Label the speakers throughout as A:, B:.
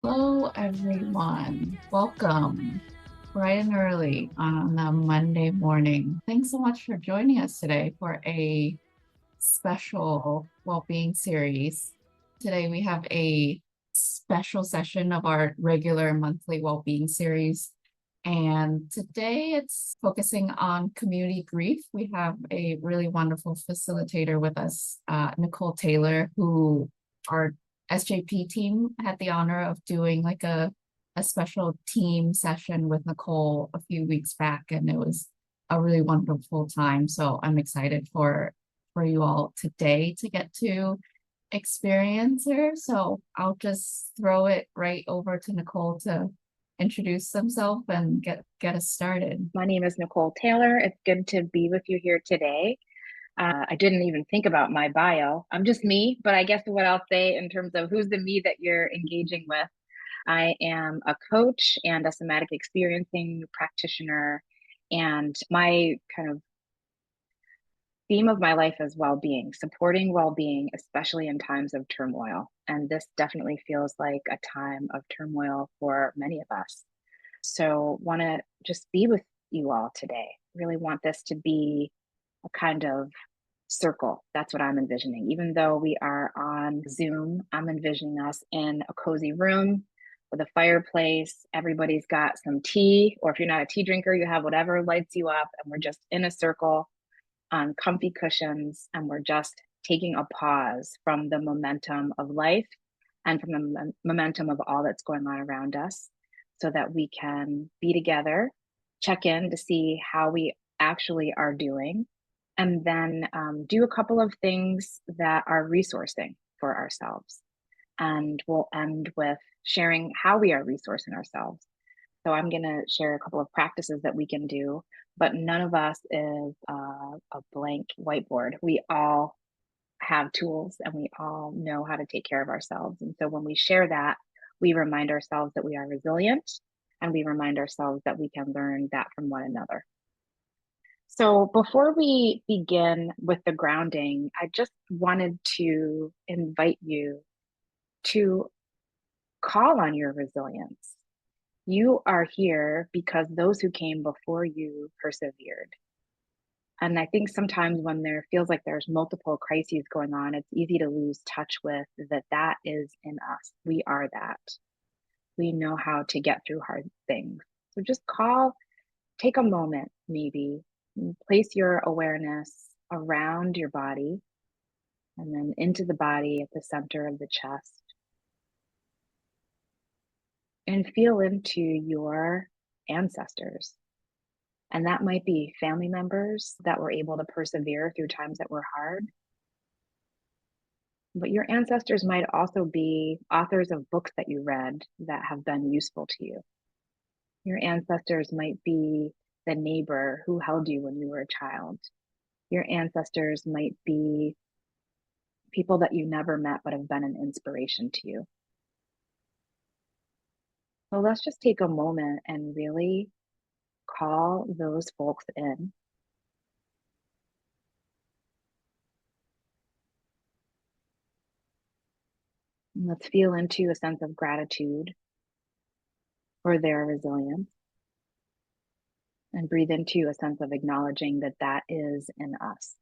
A: Hello, everyone. Welcome bright and early on a Monday morning. Thanks so much for joining us today for a special well-being series. Today we have a special session of our regular monthly well-being series. And today it's focusing on community grief. We have a really wonderful facilitator with us, Nicole Taylor, who our SJP team had the honor of doing like a special team session with Nicole a few weeks back, and it was a really wonderful time. So I'm excited for you all today to get to experience her. So I'll just throw it right over to Nicole to introduce themselves and get us started.
B: My name is Nicole Taylor. It's good to be with you here today. I didn't even think about my bio. I'm just me, but I guess what I'll say in terms of who's the me that you're engaging with, I am a coach and a somatic experiencing practitioner. And my kind of theme of my life is well-being, supporting well-being, especially in times of turmoil. And this definitely feels like a time of turmoil for many of us. So, want to just be with you all today. Really want this to be a kind of circle. That's what I'm envisioning. Even though we are on Zoom, I'm envisioning us in a cozy room with a fireplace. Everybody's got some tea, or if you're not a tea drinker, you have whatever lights you up, and we're just in a circle on comfy cushions, and we're just taking a pause from the momentum of life and from the momentum of all that's going on around us so that we can be together, check in to see how we actually are doing, and then do a couple of things that are resourcing for ourselves. And we'll end with sharing how we are resourcing ourselves. So I'm going to share a couple of practices that we can do, but none of us is a blank whiteboard. We all have tools and we all know how to take care of ourselves. And so when we share that, we remind ourselves that we are resilient and we remind ourselves that we can learn that from one another. So before we begin with the grounding, I just wanted to invite you to call on your resilience. You are here because those who came before you persevered. And I think sometimes when there feels like there's multiple crises going on, it's easy to lose touch with that is in us. We are that. We know how to get through hard things. So just take a moment, maybe, and place your awareness around your body and then into the body at the center of the chest and feel into your ancestors. And that might be family members that were able to persevere through times that were hard. But your ancestors might also be authors of books that you read that have been useful to you. Your ancestors might be the neighbor who held you when you were a child. Your ancestors might be people that you never met but have been an inspiration to you. So let's just take a moment and really call those folks in. And let's feel into a sense of gratitude for their resilience and breathe into a sense of acknowledging that that is in us.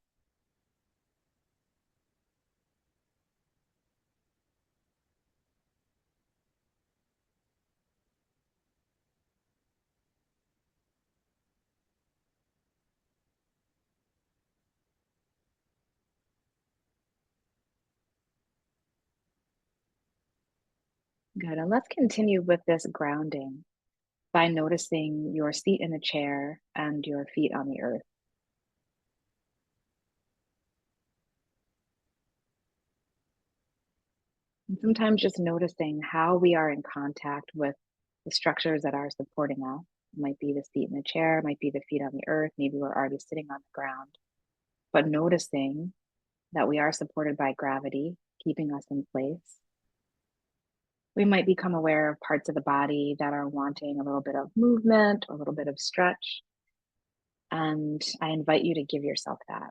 B: Good. And let's continue with this grounding by noticing your seat in a chair and your feet on the earth. And sometimes just noticing how we are in contact with the structures that are supporting us. It might be the seat in the chair, it might be the feet on the earth, maybe we're already sitting on the ground. But noticing that we are supported by gravity, keeping us in place. We might become aware of parts of the body that are wanting a little bit of movement, a little bit of stretch. And I invite you to give yourself that.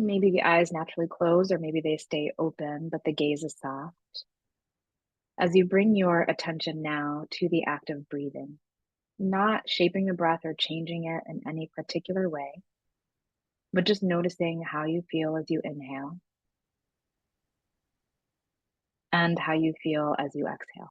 B: Maybe the eyes naturally close, or maybe they stay open, but the gaze is soft. As you bring your attention now to the act of breathing, not shaping the breath or changing it in any particular way, but just noticing how you feel as you inhale and how you feel as you exhale.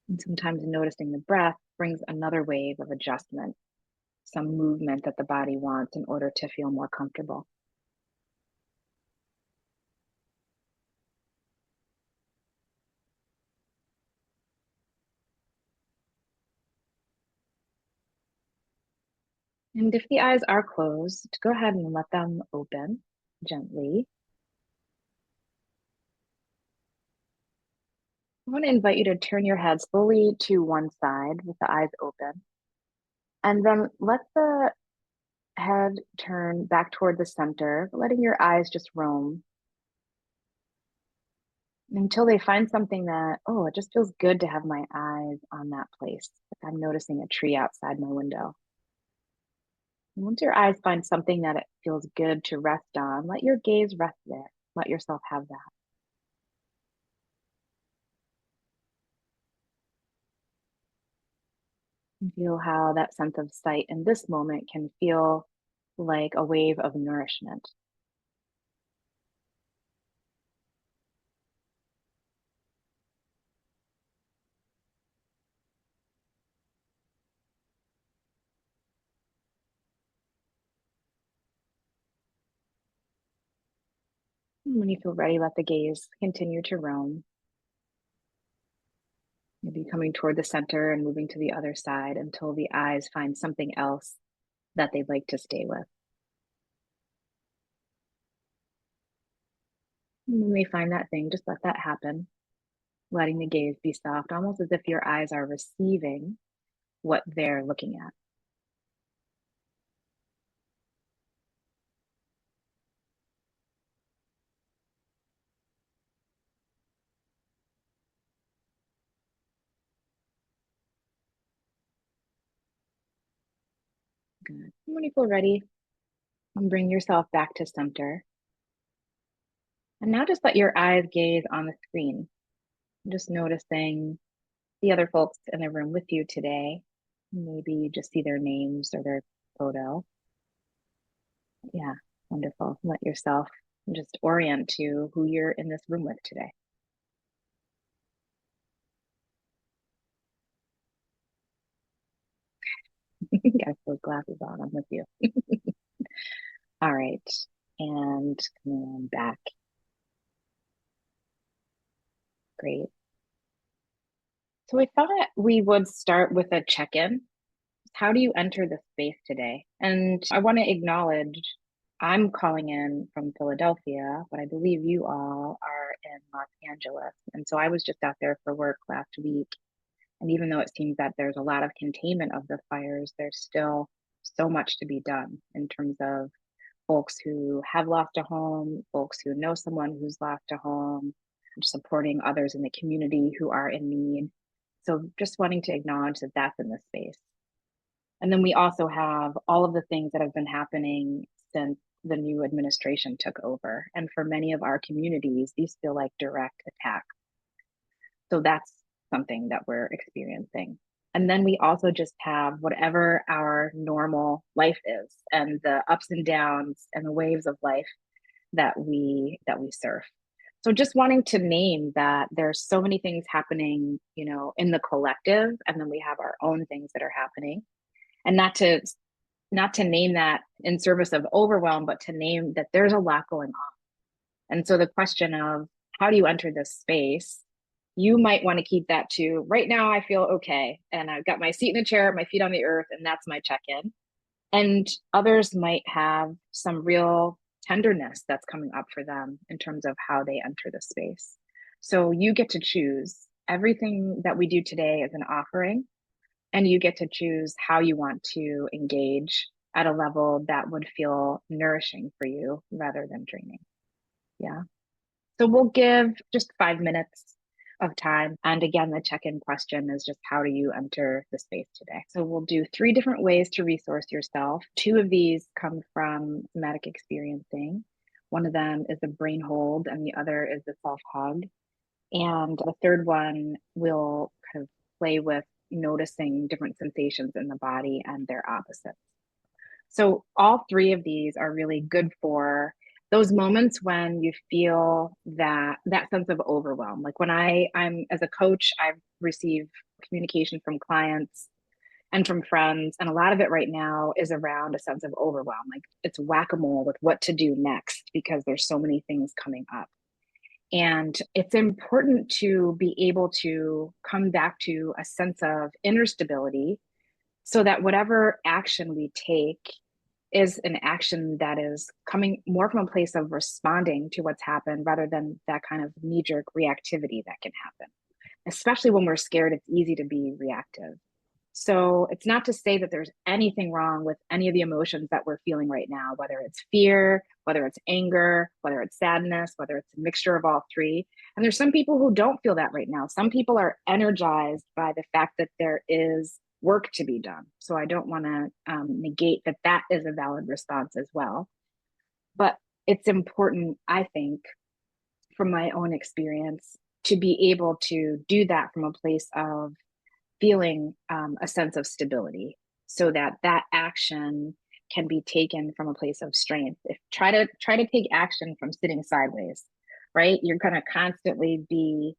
B: And sometimes noticing the breath brings another wave of adjustment, some movement that the body wants in order to feel more comfortable. And if the eyes are closed, go ahead and let them open gently. I want to invite you to turn your head slowly to one side with the eyes open. And then let the head turn back toward the center, letting your eyes just roam until they find something that, oh, it just feels good to have my eyes on that place. Like I'm noticing a tree outside my window. And once your eyes find something that it feels good to rest on, let your gaze rest there. Let yourself have that. And feel how that sense of sight in this moment can feel like a wave of nourishment. And when you feel ready, let the gaze continue to roam, maybe coming toward the center and moving to the other side until the eyes find something else that they'd like to stay with. And when they find that thing, just let that happen, letting the gaze be soft, almost as if your eyes are receiving what they're looking at. Good. And when you feel ready, bring yourself back to center. And now just let your eyes gaze on the screen, just noticing the other folks in the room with you today. Maybe you just see their names or their photo. Yeah, wonderful. Let yourself just orient to who you're in this room with today. Got those glasses on. I'm with you. All right. And come on back. Great. So I thought we would start with a check-in. How do you enter the space today? And I want to acknowledge I'm calling in from Philadelphia, but I believe you all are in Los Angeles. And so I was just out there for work last week. And even though it seems that there's a lot of containment of the fires, there's still so much to be done in terms of folks who have lost a home, folks who know someone who's lost a home, supporting others in the community who are in need. So just wanting to acknowledge that that's in the space. And then we also have all of the things that have been happening since the new administration took over. And for many of our communities, these feel like direct attacks. So that's something that we're experiencing. And then we also just have whatever our normal life is and the ups and downs and the waves of life that we surf. So just wanting to name that there's so many things happening, in the collective, and then we have our own things that are happening. And not to name that in service of overwhelm, but to name that there's a lot going on. And so the question of how do you enter this space, you might want to keep that to right now I feel okay and I've got my seat in a chair, my feet on the earth, and that's my check-in. And others might have some real tenderness that's coming up for them in terms of how they enter the space. So you get to choose. Everything that we do today is an offering, and you get to choose how you want to engage at a level that would feel nourishing for you rather than draining. Yeah. So we'll give just 5 minutes of time. And again, the check-in question is just how do you enter the space today? So we'll do 3 different ways to resource yourself. 2 of these come from Somatic Experiencing. One of them is the brain hold, and the other is the self-hug. And the third one will kind of play with noticing different sensations in the body and their opposites. So all 3 of these are really good for those moments when you feel that sense of overwhelm. Like when I'm as a coach, I've received communication from clients and from friends, and a lot of it right now is around a sense of overwhelm. Like it's whack-a-mole with what to do next because there's so many things coming up. And it's important to be able to come back to a sense of inner stability so that whatever action we take is an action that is coming more from a place of responding to what's happened rather than that kind of knee-jerk reactivity that can happen. Especially when we're scared, it's easy to be reactive. So it's not to say that there's anything wrong with any of the emotions that we're feeling right now, whether it's fear, whether it's anger, whether it's sadness, whether it's a mixture of all 3. And there's some people who don't feel that right now. Some people are energized by the fact that there is work to be done. So I don't want to negate that that is a valid response as well. But it's important, I think, from my own experience, to be able to do that from a place of feeling a sense of stability so that that action can be taken from a place of strength. If try to take action from sitting sideways, right? You're going to constantly be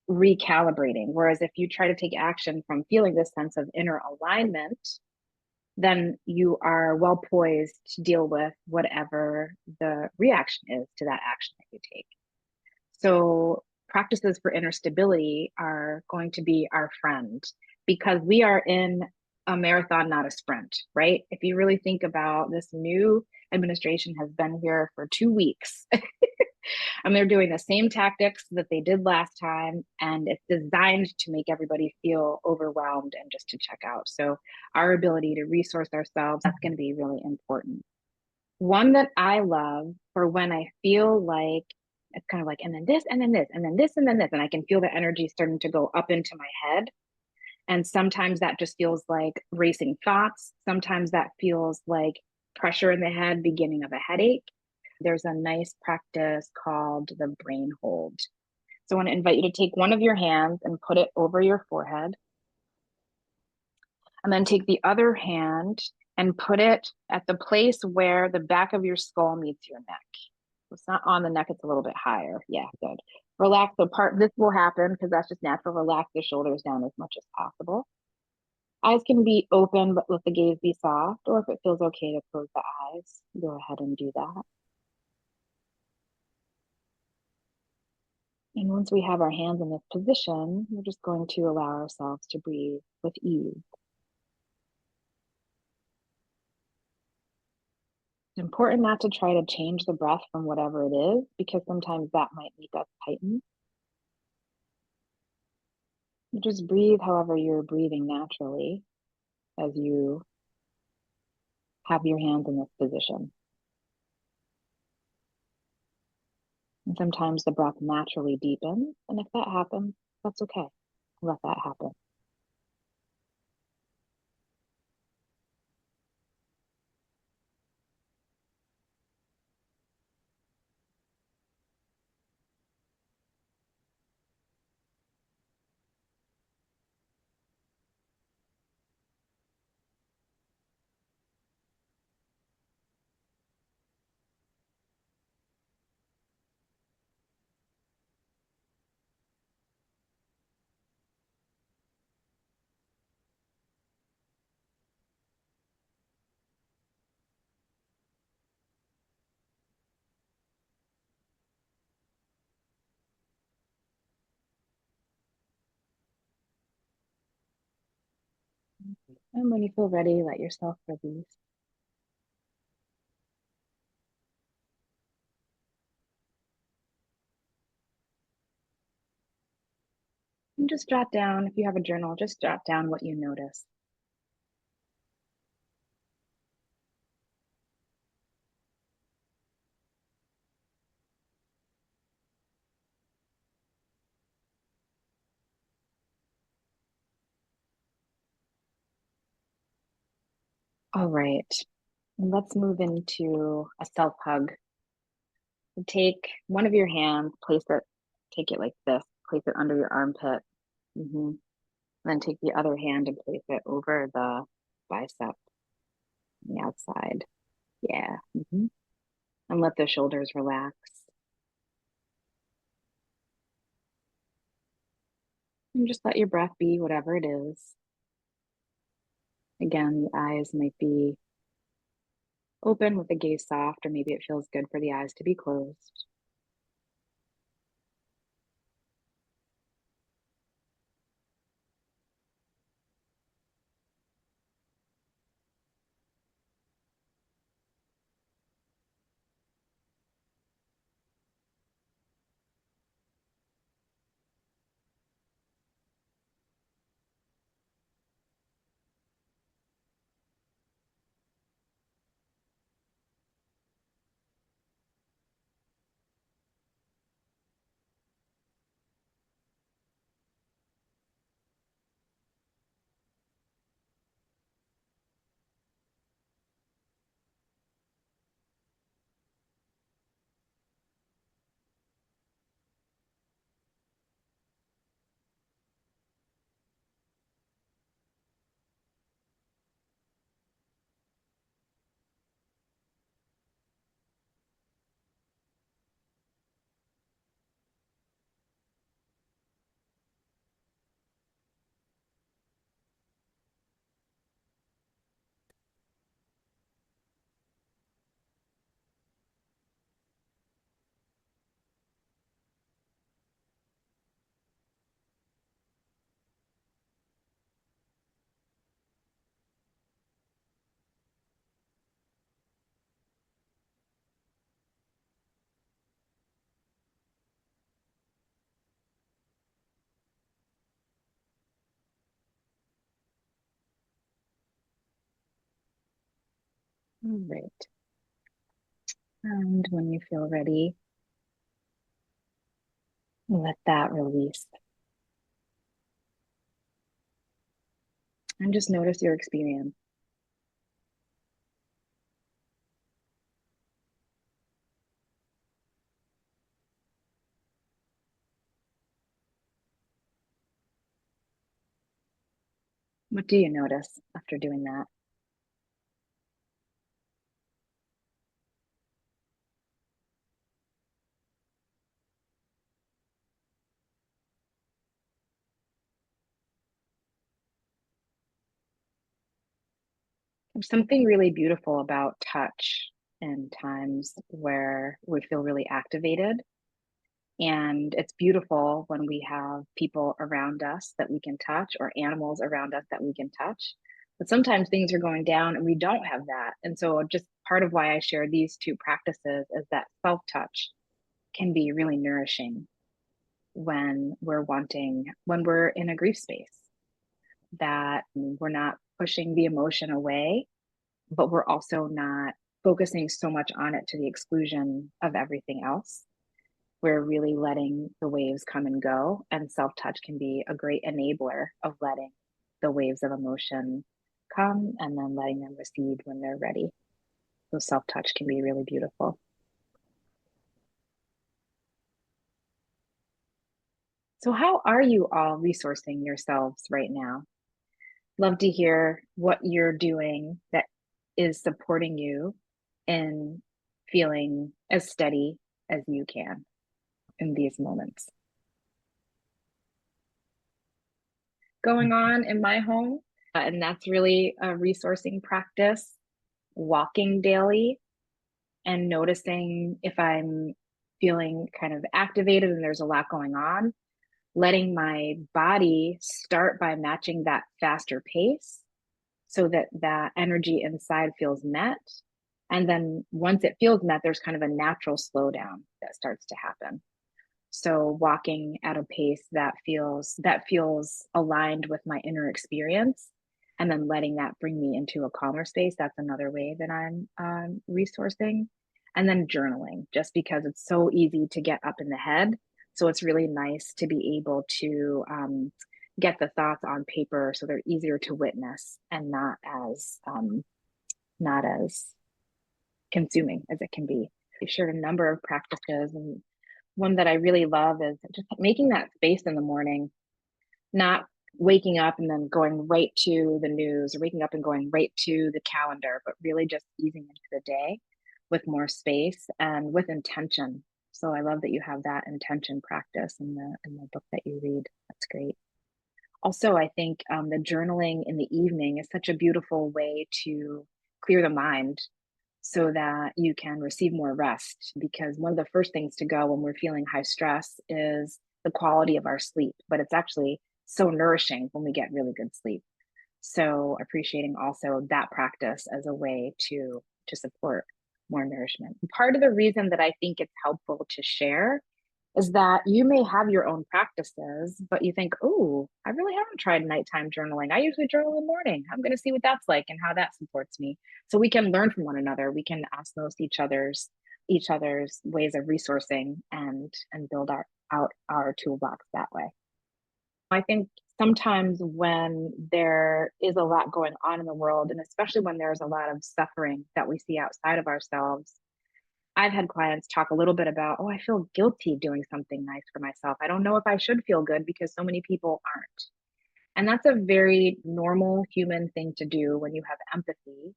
B: recalibrating. Whereas if you try to take action from feeling this sense of inner alignment, then you are well poised to deal with whatever the reaction is to that action that you take. So practices for inner stability are going to be our friend because we are in a marathon, not a sprint, right? If you really think about this new administration has been here for 2 weeks and they're doing the same tactics that they did last time. And it's designed to make everybody feel overwhelmed and just to check out. So our ability to resource ourselves, that's going to be really important. One that I love for when I feel like it's kind of like, and then this, and then this, and then this, and then this, and I can feel the energy starting to go up into my head. And sometimes that just feels like racing thoughts. Sometimes that feels like pressure in the head, beginning of a headache. There's a nice practice called the brain hold. So I want to invite you to take one of your hands and put it over your forehead. And then take the other hand and put it at the place where the back of your skull meets your neck. It's not on the neck, it's a little bit higher. Yeah, good. Relax the part, this will happen because that's just natural. Relax the shoulders down as much as possible. Eyes can be open, but let the gaze be soft, or if it feels okay to close the eyes, go ahead and do that. And once we have our hands in this position, we're just going to allow ourselves to breathe with ease. It's important not to try to change the breath from whatever it is, because sometimes that might make us tighten. You just breathe however you're breathing naturally as you have your hands in this position. And sometimes the breath naturally deepens, and if that happens, that's okay. Let that happen. And when you feel ready, let yourself release. And just jot down, if you have a journal, just jot down what you notice. All right. Let's move into a self hug. Take one of your hands, take it like this, place it under your armpit. Then take the other hand and place it over the bicep on the outside. Yeah. And let the shoulders relax. And just let your breath be whatever it is. Again, the eyes might be open with the gaze soft, or maybe it feels good for the eyes to be closed. All right. And when you feel ready, let that release. And just notice your experience. What do you notice after doing that? There's something really beautiful about touch and times where we feel really activated. And it's beautiful when we have people around us that we can touch or animals around us that we can touch. But sometimes things are going down and we don't have that. And so, just part of why I share these two practices is that self touch can be really nourishing when we're in a grief space, that we're not pushing the emotion away, but we're also not focusing so much on it to the exclusion of everything else. We're really letting the waves come and go, and self touch can be a great enabler of letting the waves of emotion come and then letting them recede when they're ready. So, self touch can be really beautiful. So, how are you all resourcing yourselves right now? Love to hear what you're doing that is supporting you in feeling as steady as you can in these moments. Going on in my home, and that's really a resourcing practice, walking daily and noticing if I'm feeling kind of activated and there's a lot going on, letting my body start by matching that faster pace so that that energy inside feels met. And then once it feels met, there's kind of a natural slowdown that starts to happen. So walking at a pace that feels aligned with my inner experience, and then letting that bring me into a calmer space. That's another way that I'm resourcing. And then journaling, just because it's so easy to get up in the head. So it's really nice to be able to get the thoughts on paper so they're easier to witness and not as not as consuming as it can be. I shared a number of practices, and one that I really love is just making that space in the morning, not waking up and then going right to the news or waking up and going right to the calendar, but really just easing into the day with more space and with intention. So I love that you have that intention practice in the book that you read. That's great. Also, I think the journaling in the evening is such a beautiful way to clear the mind so that you can receive more rest. Because one of the first things to go when we're feeling high stress is the quality of our sleep, but it's actually so nourishing when we get really good sleep. So appreciating also that practice as a way to support more nourishment. Part of the reason that I think it's helpful to share is that you may have your own practices, but you think, oh, I really haven't tried nighttime journaling. I usually journal in the morning. I'm going to see what that's like and how that supports me. So we can learn from one another. We can osmose each other's ways of resourcing and build out our toolbox that way. I think sometimes when there is a lot going on in the world, and especially when there's a lot of suffering that we see outside of ourselves, I've had clients talk a little bit about, oh, I feel guilty doing something nice for myself. I don't know if I should feel good because so many people aren't. And that's a very normal human thing to do when you have empathy.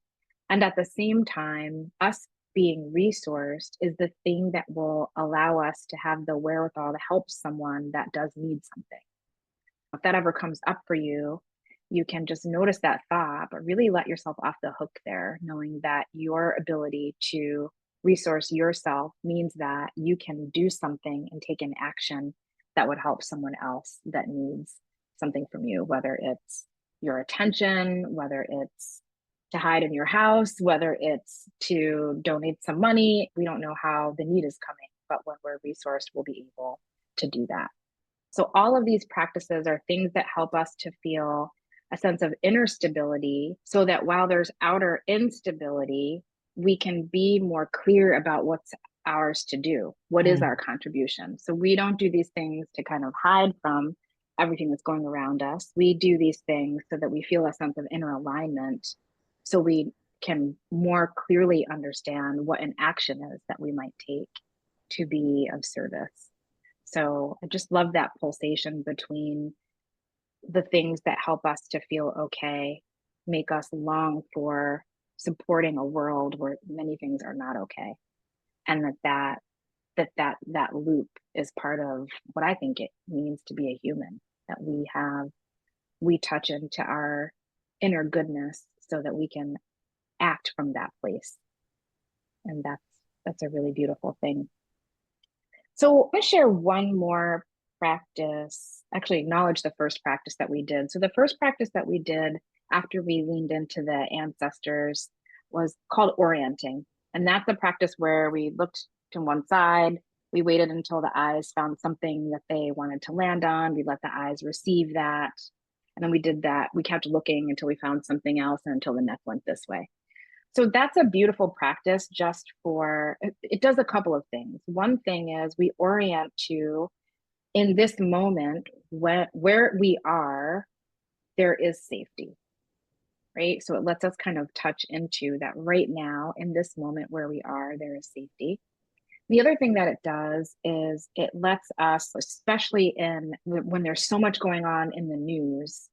B: And at the same time, us being resourced is the thing that will allow us to have the wherewithal to help someone that does need something. If that ever comes up for you, you can just notice that thought, but really let yourself off the hook there, knowing that your ability to resource yourself means that you can do something and take an action that would help someone else that needs something from you, whether it's your attention, whether it's to hide in your house, whether it's to donate some money. We don't know how the need is coming, but when we're resourced, we'll be able to do that. So all of these practices are things that help us to feel a sense of inner stability so that while there's outer instability, we can be more clear about what's ours to do. What is our contribution? So we don't do these things to kind of hide from everything that's going around us. We do these things so that we feel a sense of inner alignment so we can more clearly understand what an action is that we might take to be of service. So I just love that pulsation between the things that help us to feel okay, make us long for supporting a world where many things are not okay. And that loop is part of what I think it means to be a human, that we touch into our inner goodness so that we can act from that place. And that's a really beautiful thing. So I'm going to share one more practice, actually acknowledge the first practice that we did. So the first practice that we did after we leaned into the ancestors was called Orienting. And that's a practice where we looked to one side, we waited until the eyes found something that they wanted to land on, we let the eyes receive that. And then we did that. We kept looking until we found something else and until the neck went this way. So that's a beautiful practice just for, it does a couple of things. One thing is we orient to, in this moment, where we are, there is safety, right? So it lets us kind of touch into that right now, in this moment where we are, there is safety. The other thing that it does is it lets us, especially when there's so much going on in the news,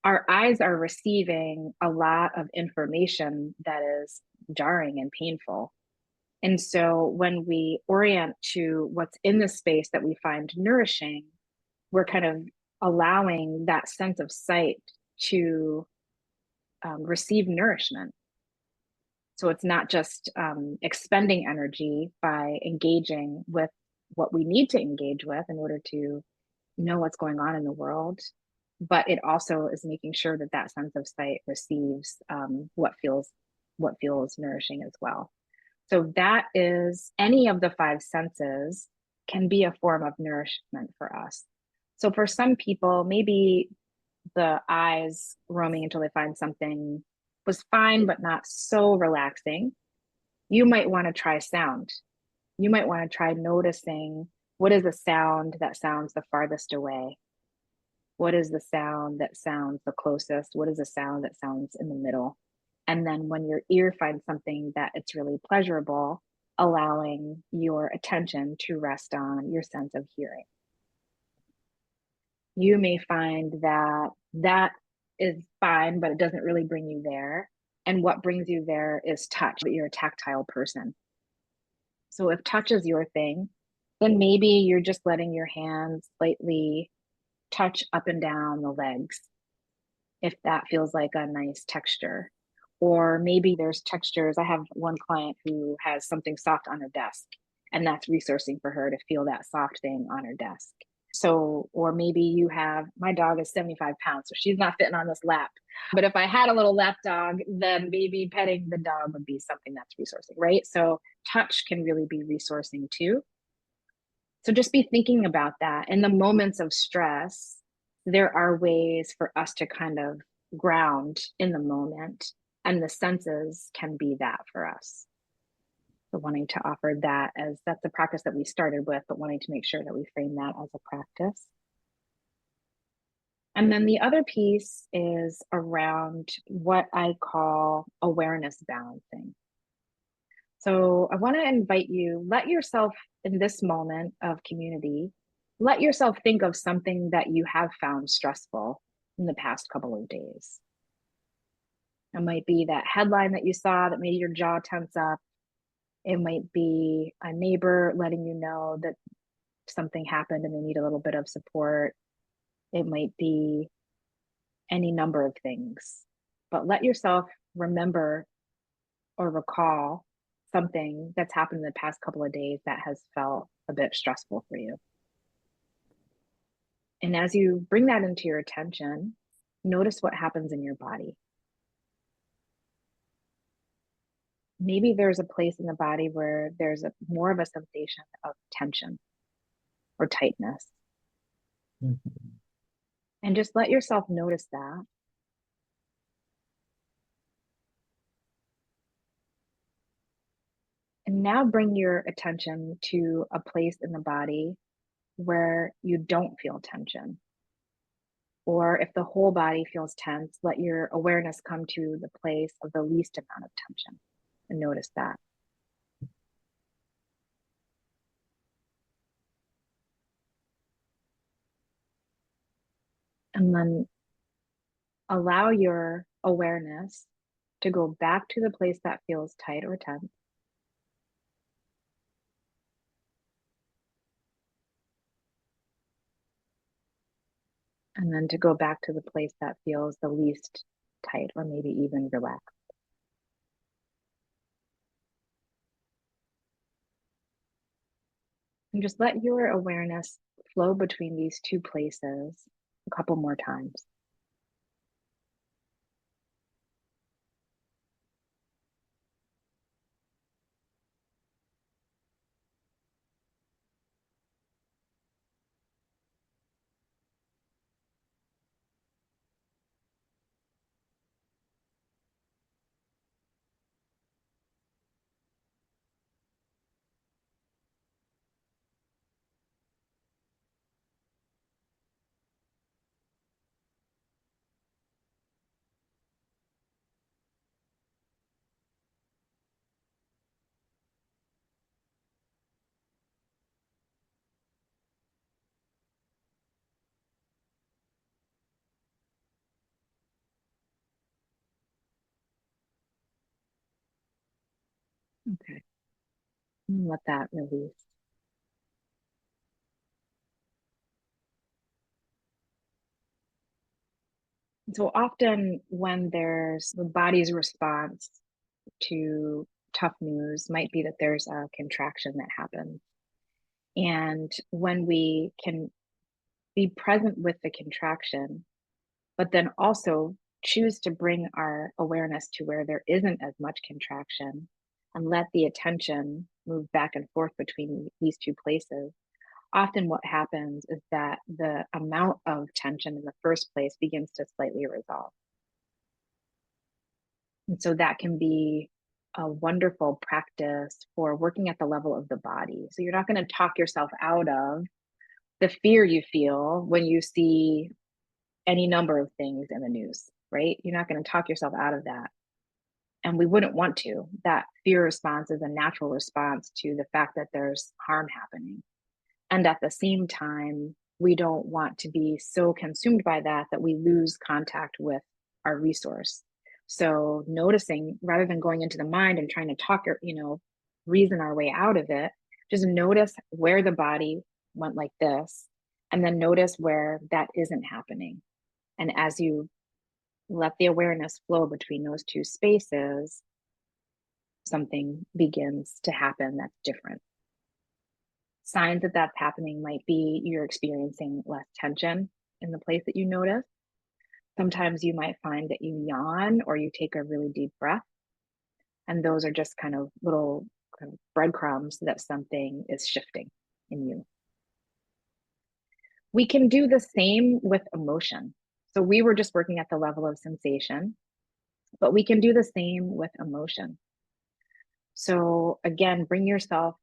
B: our eyes are receiving a lot of information that is jarring and painful. And so when we orient to what's in the space that we find nourishing, we're kind of allowing that sense of sight to receive nourishment. So it's not just expending energy by engaging with what we need to engage with in order to know what's going on in the world, but it also is making sure that that sense of sight receives what feels nourishing as well. So that is, any of the five senses can be a form of nourishment for us. So for some people, maybe the eyes roaming until they find something was fine, but not so relaxing. You might want to try sound. You might want to try noticing, what is a sound that sounds the farthest away? What is the sound that sounds the closest? What is the sound that sounds in the middle? And then when your ear finds something that it's really pleasurable, allowing your attention to rest on your sense of hearing. You may find that that is fine, but it doesn't really bring you there. And what brings you there is touch, but you're a tactile person. So if touch is your thing, then maybe you're just letting your hands lightly touch up and down the legs, if that feels like a nice texture. Or maybe there's textures. I have one client who has something soft on her desk, and that's resourcing for her to feel that soft thing on her desk. So, or maybe you have, my dog is 75 pounds, so she's not fitting on this lap. But if I had a little lap dog, then maybe petting the dog would be something that's resourcing, right? So touch can really be resourcing too. So just be thinking about that. In the moments of stress, there are ways for us to kind of ground in the moment, and the senses can be that for us. So wanting to offer that as that's a practice that we started with, but wanting to make sure that we frame that as a practice. And then the other piece is around what I call awareness balancing. So I want to invite you, let yourself in this moment of community, let yourself think of something that you have found stressful in the past couple of days. It might be that headline that you saw that made your jaw tense up. It might be a neighbor letting you know that something happened and they need a little bit of support. It might be any number of things. But let yourself remember or recall something that's happened in the past couple of days that has felt a bit stressful for you. And as you bring that into your attention, notice what happens in your body. Maybe there's a place in the body where there's more of a sensation of tension or tightness. Mm-hmm. And just let yourself notice that. And now bring your attention to a place in the body where you don't feel tension. Or if the whole body feels tense, let your awareness come to the place of the least amount of tension and notice that. And then allow your awareness to go back to the place that feels tight or tense. And then to go back to the place that feels the least tight or maybe even relaxed. And just let your awareness flow between these two places a couple more times. Okay. And let that release. So often when there's the body's response to tough news might be that there's a contraction that happens. And when we can be present with the contraction, but then also choose to bring our awareness to where there isn't as much contraction and let the attention move back and forth between these two places, often what happens is that the amount of tension in the first place begins to slightly resolve. And so that can be a wonderful practice for working at the level of the body. So you're not going to talk yourself out of the fear you feel when you see any number of things in the news, right? You're not going to talk yourself out of that. And we wouldn't want to. That fear response is a natural response to the fact that there's harm happening. And at the same time, we don't want to be so consumed by that that we lose contact with our resource. So noticing, rather than going into the mind and trying to talk, reason our way out of it, just notice where the body went like this, and then notice where that isn't happening. And as you let the awareness flow between those two spaces, something begins to happen that's different. Signs that that's happening might be you're experiencing less tension in the place that you notice. Sometimes you might find that you yawn or you take a really deep breath. And those are just kind of little kind of breadcrumbs that something is shifting in you. We can do the same with emotion. So we were just working at the level of sensation, but we can do the same with emotion. So again, bring yourself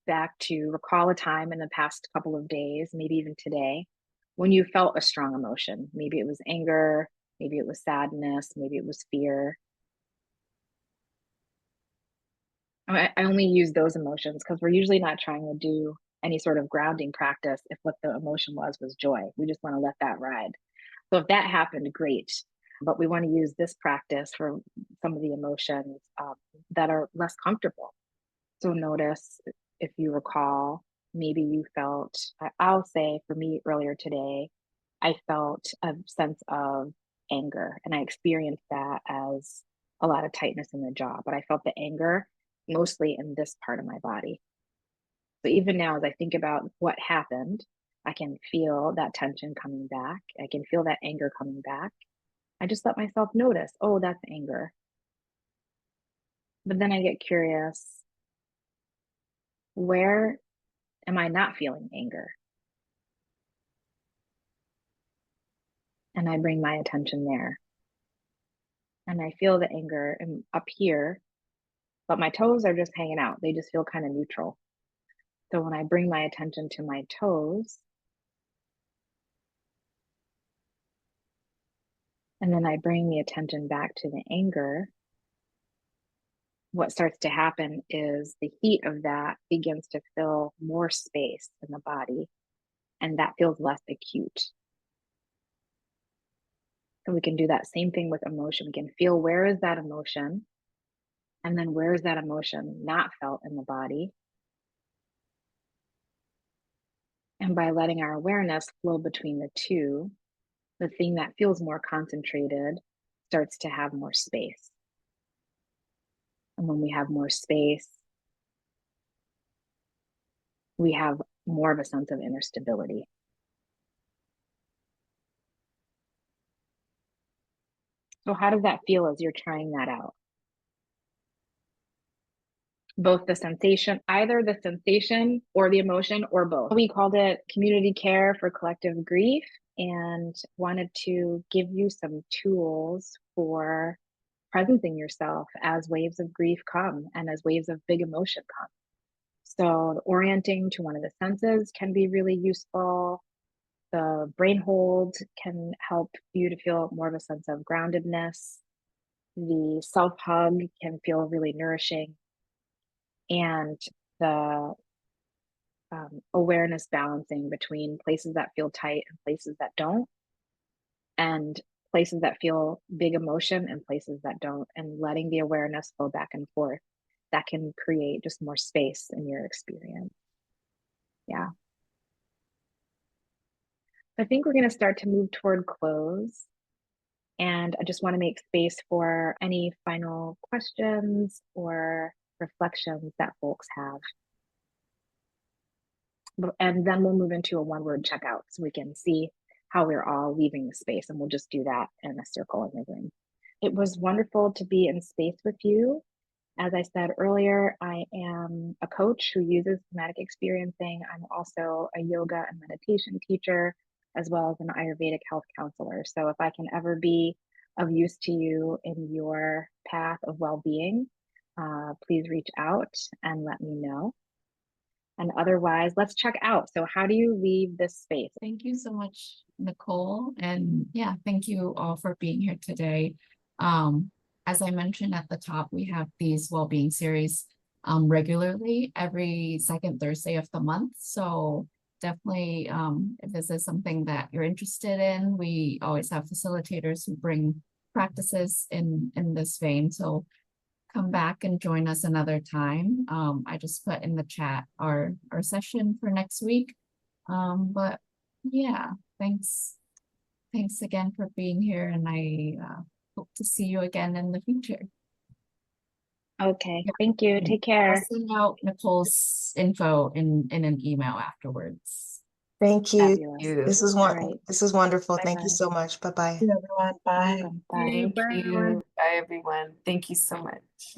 B: back to recall a time in the past couple of days, maybe even today, when you felt a strong emotion. Maybe it was anger, maybe it was sadness, maybe it was fear. I only use those emotions because we're usually not trying to do any sort of grounding practice if what the emotion was joy. We just want to let that ride. So if that happened, great. But we want to use this practice for some of the emotions that are less comfortable. So notice if you recall, maybe you felt, I'll say for me earlier today, I felt a sense of anger, and I experienced that as a lot of tightness in the jaw, but I felt the anger mostly in this part of my body. So even now, as I think about what happened, I can feel that tension coming back. I can feel that anger coming back. I just let myself notice, oh, that's anger. But then I get curious, where am I not feeling anger? And I bring my attention there. And I feel the anger up here, but my toes are just hanging out. They just feel kind of neutral. So when I bring my attention to my toes, and then I bring the attention back to the anger, what starts to happen is the heat of that begins to fill more space in the body, and that feels less acute. So we can do that same thing with emotion. We can feel, where is that emotion? And then where is that emotion not felt in the body? And by letting our awareness flow between the two, the thing that feels more concentrated starts to have more space. And when we have more space, we have more of a sense of inner stability. So how does that feel as you're trying that out? Both the sensation, either the sensation or the emotion, or both. We called it community care for collective grief, and wanted to give you some tools for presencing yourself as waves of grief come and as waves of big emotion come. So the orienting to one of the senses can be really useful. The brain hold can help you to feel more of a sense of groundedness. The self hug can feel really nourishing. And the awareness balancing between places that feel tight and places that don't, and places that feel big emotion and places that don't, and letting the awareness flow back and forth, that can create just more space in your experience. Yeah. I think we're going to start to move toward close. And I just want to make space for any final questions or reflections that folks have. And then we'll move into a one-word checkout so we can see how we're all leaving the space. And we'll just do that in a circle in the room. It was wonderful to be in space with you. As I said earlier, I am a coach who uses somatic experiencing. I'm also a yoga and meditation teacher, as well as an Ayurvedic health counselor. So if I can ever be of use to you in your path of well-being, please reach out and let me know. And otherwise, let's check out. So how do you leave this space?
A: Thank you so much, Nicole. And yeah, thank you all for being here today. as I mentioned at the top, we have these well-being series regularly every second Thursday of the month. So definitely, if this is something that you're interested in, we always have facilitators who bring practices in this vein. So come back and join us another time. I just put in the chat our session for next week. But yeah, thanks again for being here, and I hope to see you again in the future.
B: Okay, thank you. Take
A: I'll
B: care.
A: send out Nicole's info in an email afterwards.
C: Thank you.
B: Fabulous.
C: This is
B: All right.
C: this is wonderful. Thank you
B: Bye-bye.
C: so much. Bye-bye.
D: Everyone. Bye.
B: Bye.
D: Bye, everyone.
E: Bye, everyone. Thank you so much.